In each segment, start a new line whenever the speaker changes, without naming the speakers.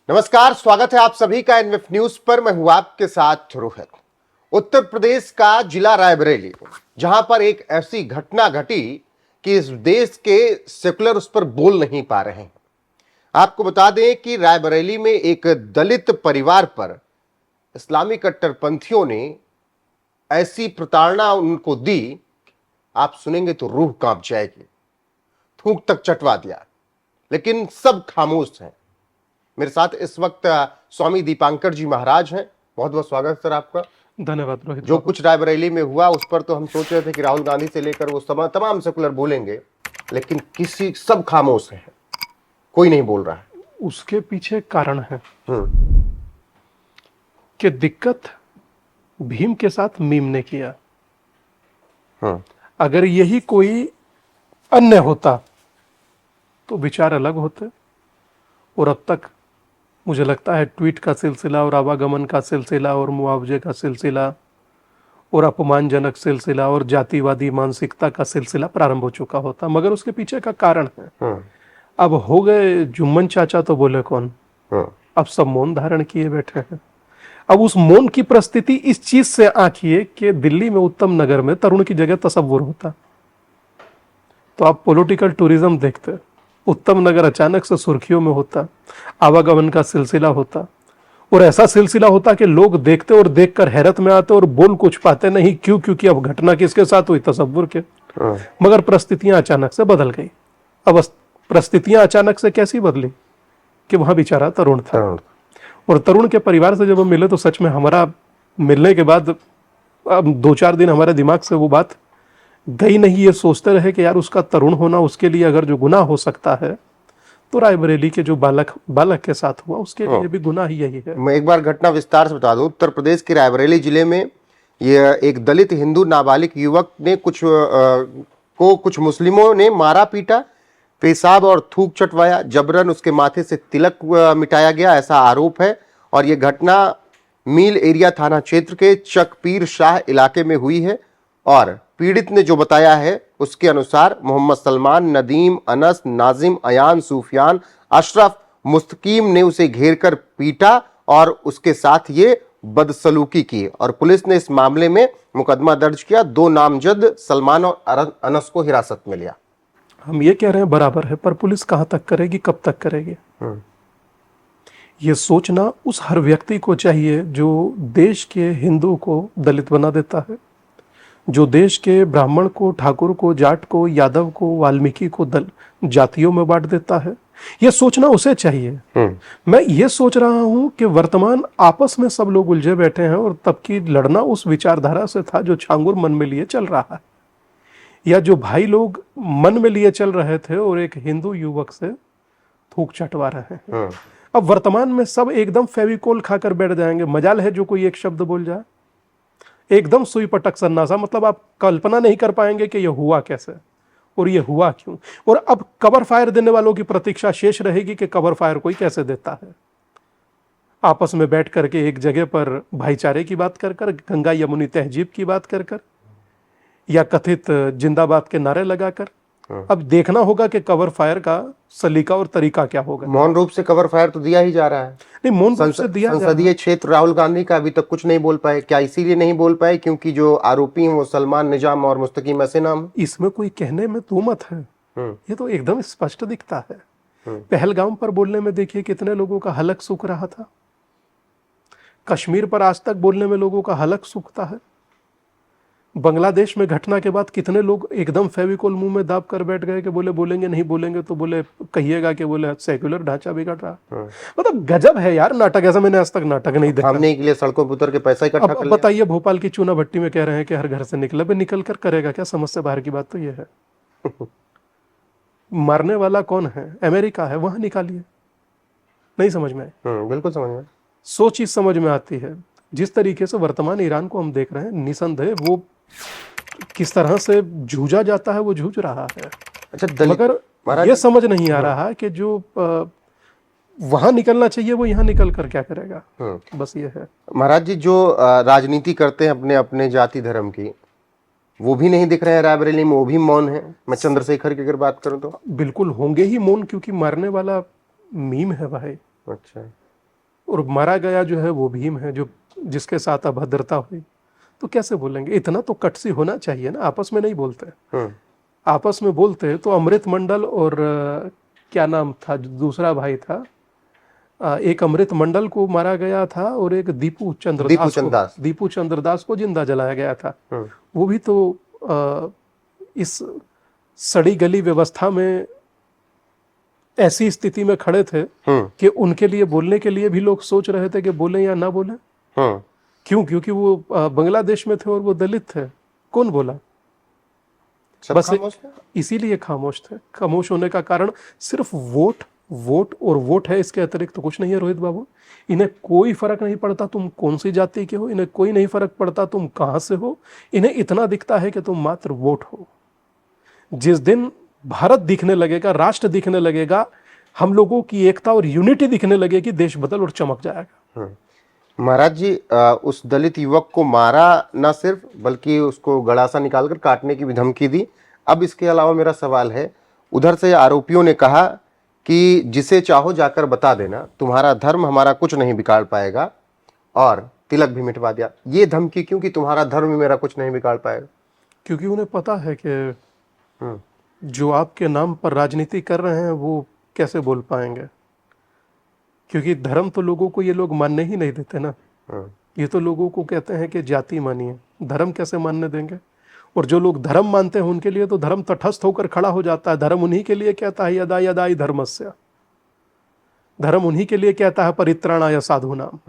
नमस्कार, स्वागत है आप सभी का एनवीएफ न्यूज पर। मैं हूं आपके साथ रोहित। उत्तर प्रदेश का जिला रायबरेली, जहां पर एक ऐसी घटना घटी कि इस देश के सेकुलर उस पर बोल नहीं पा रहे हैं। आपको बता दें कि रायबरेली में एक दलित परिवार पर इस्लामी कट्टरपंथियों ने ऐसी प्रताड़ना उनको दी, आप सुनेंगे तो रूह कांप जाएगी। थूक तक चटवा दिया, लेकिन सब खामोश हैं। मेरे साथ इस वक्त स्वामी दीपांकर जी महाराज हैं। बहुत बहुत स्वागत सर आपका।
धन्यवाद रोहित।
जो कुछ रायबरेली में हुआ उस पर तो हम सोच रहे थे कि राहुल गांधी से लेकर वो तमाम सेकुलर बोलेंगे, लेकिन सब खामोश है, कोई नहीं बोल रहा है।
उसके पीछे कारण है कि दिक्कत भीम के साथ मीम ने किया। अगर यही कोई अन्य होता तो विचार अलग होते। और अब तक मुझे लगता है ट्वीट का सिलसिला और आवागमन का सिलसिला और मुआवजे का सिलसिला और अपमानजनक सिलसिला और जातिवादी मानसिकता का सिलसिला प्रारंभ हो चुका होता, मगर उसके पीछे का कारण है। अब हो गए जुम्मन चाचा तो बोले कौन। अब सब मौन धारण किए बैठे हैं। अब उस मौन की परिस्थिति इस चीज से आंखिए कि दिल्ली में उत्तम नगर में तरुण की जगह तसव्वुर होता, तो आप पॉलिटिकल टूरिज्म देखते। उत्तम नगर अचानक से सुर्खियों में होता, आवागमन का सिलसिला होता, और ऐसा सिलसिला होता कि लोग देखते और देखकर हैरत में आते और बोल कुछ पाते नहीं। क्यों? क्योंकि अब घटना किसके साथ हुई? तसव्वुर के। मगर परिस्थितियां अचानक से बदल गई। अब परिस्थितियां अचानक से कैसी बदली कि वहां बेचारा तरुण था, और तरुण के परिवार से जब हम मिले तो सच में हमारा मिलने के बाद 2-4 दिन हमारे दिमाग से वो बात गई नहीं। ये सोचते रहे कि यार उसका तरुण होना, उसके लिए अगर जो गुनाह हो सकता है तो रायबरेली के जो बालक के साथ हुआ उसके लिए भी गुनाह ही यही है।
मैं एक बार घटना विस्तार से बता दूं। उत्तर प्रदेश के रायबरेली जिले में ये एक दलित हिंदू नाबालिग युवक ने कुछ मुस्लिमों ने मारा पीटा, पेशाब और थूक चटवाया, जबरन उसके माथे से तिलक मिटाया गया, ऐसा आरोप है। और यह घटना मील एरिया थाना क्षेत्र के चकपीर शाह इलाके में हुई है। और पीड़ित ने जो बताया है उसके अनुसार मोहम्मद सलमान, नदीम, अनस, नाजिम, अयान, सूफियान, अशरफ, मुस्तकीम ने उसे घेरकर पीटा और उसके साथ ये बदसलूकी की, और पुलिस ने इस मामले में मुकदमा दर्ज किया। 2 नामजद सलमान और अनस को हिरासत में लिया।
हम ये कह रहे हैं बराबर है, पर पुलिस कहां तक करेगी, कब तक करेगी? ये सोचना उस हर व्यक्ति को चाहिए जो देश के हिंदू को दलित बना देता है, जो देश के ब्राह्मण को, ठाकुर को, जाट को, यादव को, वाल्मीकि को जातियों में बांट देता है। यह सोचना उसे चाहिए। मैं ये सोच रहा हूं कि वर्तमान आपस में सब लोग उलझे बैठे हैं, और तब की लड़ना उस विचारधारा से था जो छांगुर मन में लिए चल रहा है, या जो भाई लोग मन में लिए चल रहे थे और एक हिंदू युवक से थूक चटवा रहे हैं। अब वर्तमान में सब एकदम फेविकोल खाकर बैठ जाएंगे। मजाल है जो कोई एक शब्द बोल जाए, एकदम सुई पटक सन्नासा। मतलब आप कल्पना नहीं कर पाएंगे कि यह हुआ कैसे और यह हुआ क्यों। और अब कवर फायर देने वालों की प्रतीक्षा शेष रहेगी कि कवर फायर कोई कैसे देता है। आपस में बैठ करके एक जगह पर भाईचारे की बात कर कर, गंगा यमुनी तहजीब की बात कर कर, या कथित जिंदाबाद के नारे लगाकर। अब देखना होगा कि कवर फायर का सलीका और तरीका क्या होगा।
मौन रूप से कवर फायर तो दिया ही जा रहा है।
नहीं, मौन रूप से दिया।
संसदीय क्षेत्र राहुल गांधी का अभी तक कुछ नहीं बोल पाए। क्या इसीलिए नहीं बोल पाए क्योंकि जो आरोपी हैं वो सलमान, निजाम और मुस्तकीम ऐसे नाम?
इसमें कोई कहने में दो मत है, ये तो एकदम स्पष्ट दिखता है। पहलगाम पर बोलने में देखिए कितने लोगों का हलक सूख रहा था। कश्मीर पर आज तक बोलने में लोगों का हलक सूखता है। बांग्लादेश में घटना के बाद कितने लोग एकदम फेविकोल मुंह में दाब कर बैठ गए कि बोले बोलेंगे नहीं, बोलेंगे तो बोले कहिएगा कि बोले सेक्युलर ढांचा बिगड़ रहा। मतलब गजब है यार नाटक। ऐसा मैंने आज तक नाटक नहीं देखा।
थामने के लिए सड़कों पर उतर के पैसा इकट्ठा कर लिया।
बताइए, भोपाल की चूना भट्टी में कह रहे हैं कि हर घर से निकल कर करेगा क्या? समझ से बाहर की बात तो ये है। मारने वाला कौन है? अमेरिका है, वहां निकालिए। नहीं समझ में आए?
बिल्कुल समझ में।
सोच ही समझ में आती है। जिस तरीके से वर्तमान ईरान को हम देख रहे हैं, निसंदेह वो किस तरह से जूझा जाता है, वो जूझ रहा है।
अच्छा,
मगर ये समझ नहीं आ रहा कि जो वहां निकलना चाहिए वो यहाँ निकल कर क्या करेगा। बस ये है।
महाराज जी, जो राजनीति करते हैं अपने अपने जाति धर्म की, वो भी नहीं दिख रहे हैं रायबरेली में, वो भी मौन है। मैं चंद्रशेखर की अगर बात करूं तो
बिल्कुल होंगे ही मौन, क्योंकि मारने वाला मीम है भाई।
अच्छा,
और मारा गया जो है वो भीम है, जो जिसके साथ अभद्रता हुई। तो कैसे बोलेंगे? इतना तो कटसी होना चाहिए ना। आपस में नहीं बोलते, आपस में बोलते तो अमृत मंडल और क्या नाम था जो दूसरा भाई था, एक अमृत मंडल को मारा गया था और एक दीपू चंद्रदास को जिंदा जलाया गया था। वो भी तो इस सड़ी गली व्यवस्था में ऐसी स्थिति में खड़े थे कि उनके लिए बोलने के लिए भी लोग सोच रहे थे कि बोले या ना बोले। क्यों? क्योंकि वो बांग्लादेश में थे और वो दलित थे। कौन बोला? बस इसीलिए खामोश थे। खामोश होने का कारण सिर्फ वोट और वोट है, इसके अतिरिक्त तो कुछ नहीं है रोहित बाबू। इन्हें कोई फर्क नहीं पड़ता तुम कौन सी जाति के हो, इन्हें कोई नहीं फर्क पड़ता तुम कहां से हो। इन्हें इतना दिखता है कि तुम मात्र वोट हो। जिस दिन भारत दिखने लगेगा, राष्ट्र दिखने लगेगा, हम लोगों की एकता और यूनिटी दिखने लगेगी, देश बदल और चमक जाएगा।
महाराज जी, उस दलित युवक को मारा ना सिर्फ, बल्कि उसको गड़ासा निकालकर काटने की भी धमकी दी। अब इसके अलावा मेरा सवाल है, उधर से आरोपियों ने कहा कि जिसे चाहो जाकर बता देना, तुम्हारा धर्म हमारा कुछ नहीं बिगाड़ पाएगा, और तिलक भी मिटवा दिया। ये धमकी क्यों कि तुम्हारा धर्म मेरा कुछ नहीं बिगाड़ पाएगा?
क्योंकि उन्हें पता है कि जो आपके नाम पर राजनीति कर रहे हैं वो कैसे बोल पाएंगे। क्योंकि धर्म तो लोगों को ये लोग मानने ही नहीं देते ना। ये तो लोगों को कहते हैं कि जाति मानिए, धर्म कैसे मानने देंगे? और जो लोग धर्म मानते हैं उनके लिए तो धर्म तटस्थ होकर खड़ा हो जाता है। धर्म उन्हीं के लिए कहता है यदा यदा हि धर्मस्य, धर्म उन्हीं के लिए कहता है परित्राणाय साधूनाम,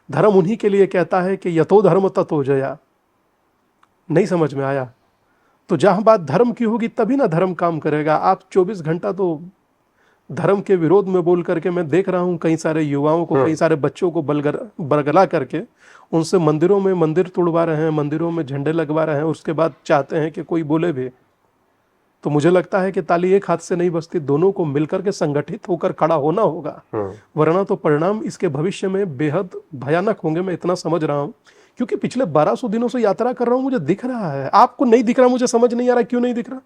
धर्म उन्हीं के लिए कहता है कि यतो धर्म ततो जया। नहीं समझ में आया? तो जहां बात धर्म की होगी तभी ना धर्म काम करेगा। आप 24 घंटा तो धर्म के विरोध में बोल करके, मैं देख रहा हूं कई सारे युवाओं को, कई सारे बच्चों को बरगला करके उनसे मंदिरों में मंदिर तोड़वा रहे हैं, मंदिरों में झंडे लगवा रहे हैं, उसके बाद चाहते हैं कि कोई बोले भी। तो मुझे लगता है कि ताली एक हाथ से नहीं बजती, दोनों को मिलकर के संगठित होकर खड़ा होना होगा, वरना तो परिणाम इसके भविष्य में बेहद भयानक होंगे। मैं इतना समझ रहा हूं क्योंकि पिछले 1200 दिनों से यात्रा कर रहा हूं, मुझे दिख रहा है। आपको नहीं दिख रहा, मुझे समझ नहीं आ रहा क्यों नहीं दिख रहा।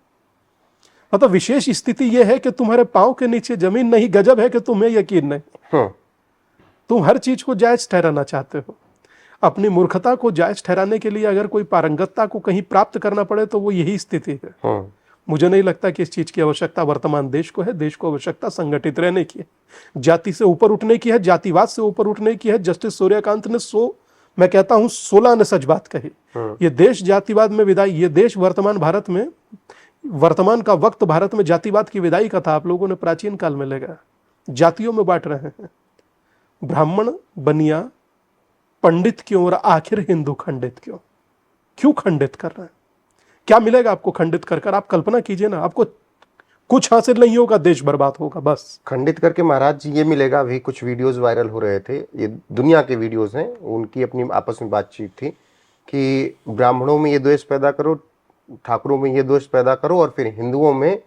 मतलब विशेष स्थिति यह है कि तुम्हारे पांव के नीचे जमीन नहीं, गजब है कि तुम्हें यकीन नहीं। तुम हर चीज को जायज ठहराना चाहते हो। अपनी मूर्खता को जायज ठहराने के लिए अगर कोई पारंगतता को कहीं प्राप्त करना पड़े तो वो यही स्थिति है। मुझे नहीं लगता कि इस चीज की आवश्यकता वर्तमान देश को है। देश को आवश्यकता संगठित रहने की है, जाति से ऊपर उठने की है, जातिवाद से ऊपर उठने की है। जस्टिस सूर्यकांत ने मैं कहता हूं 16 ने सच बात कही। ये देश जातिवाद में विदाई, ये देश वर्तमान भारत में, वर्तमान का वक्त भारत में जातिवाद की विदाई का था। आप लोगों ने प्राचीन काल में लेगा, जातियों में बांट रहे हैं। ब्राह्मण, बनिया, पंडित क्यों और आखिर हिंदू खंडित क्यों? क्यों खंडित कर रहे हैं? क्या मिलेगा आपको खंडित कर? आप कल्पना कीजिए ना, आपको कुछ हासिल नहीं होगा, देश बर्बाद होगा बस।
खंडित करके महाराज जी ये मिलेगा। अभी कुछ वीडियोस वायरल हो रहे थे, ये दुनिया के वीडियोस हैं, उनकी अपनी आपस में बातचीत थी कि ब्राह्मणों में ये द्वेष पैदा करो, ठाकुरों में ये द्वेष पैदा करो, और फिर हिंदुओं में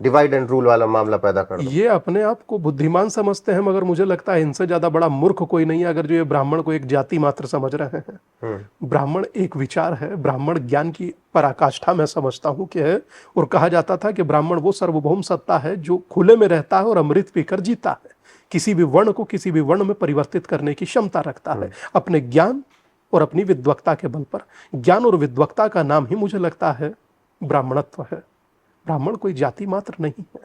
डिवाइड एंड रूल वाला मामला पैदा कर दो।
ये अपने आप को बुद्धिमान समझते हैं, मगर मुझे लगता है इनसे ज्यादा बड़ा मूर्ख कोई नहीं है अगर जो ये ब्राह्मण को एक जाति मात्र समझ रहे हैं। ब्राह्मण एक विचार है, ब्राह्मण ज्ञान की पराकाष्ठा मैं समझता हूं कि है। और कहा जाता था कि ब्राह्मण वो सार्वभौम सत्ता है जो खुले में रहता है और अमृत पीकर जीता है। किसी भी वर्ण को किसी भी वर्ण में परिवर्तित करने की क्षमता रखता है अपने ज्ञान और अपनी विद्वत्ता के बल पर। ज्ञान और विद्वत्ता का नाम ही मुझे लगता है ब्राह्मणत्व है। ब्राह्मण कोई जाति मात्र नहीं है,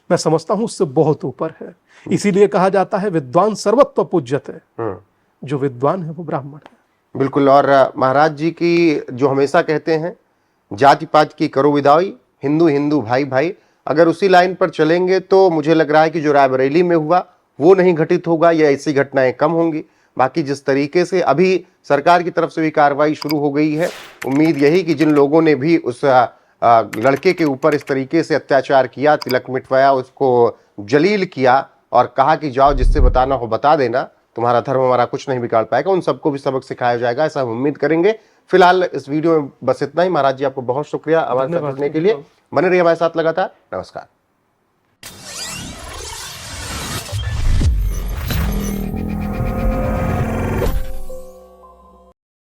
मैं समझता हूं उससे बहुत ऊपर है। इसीलिए कहा जाता है विद्वान सर्वत्व पूज्यते। जो विद्वान है वो ब्राह्मण है।
बिल्कुल। और महाराज जी की जो हमेशा कहते हैं, जाति पात की करो विदाई, हिंदू हिंदू भाई भाई, अगर उसी लाइन पर चलेंगे तो मुझे लग रहा है कि जो रायबरेली में हुआ वो नहीं घटित होगा, या ऐसी घटनाएं कम होंगी। बाकी जिस तरीके से अभी सरकार की तरफ से भी कार्रवाई शुरू हो गई है, उम्मीद यही कि जिन लोगों ने भी उस लड़के के ऊपर इस तरीके से अत्याचार किया, तिलक मिटवाया, उसको जलील किया और कहा कि जाओ जिससे बताना हो बता देना, तुम्हारा धर्म हमारा कुछ नहीं बिगाड़ पाएगा, उन सबको भी सबक सिखाया जाएगा, ऐसा हम उम्मीद करेंगे। फिलहाल इस वीडियो में बस इतना ही। महाराज जी आपको बहुत शुक्रिया हमारे साथ जुड़ने के लिए। बने रहिए हमारे साथ लगातार। नमस्कार।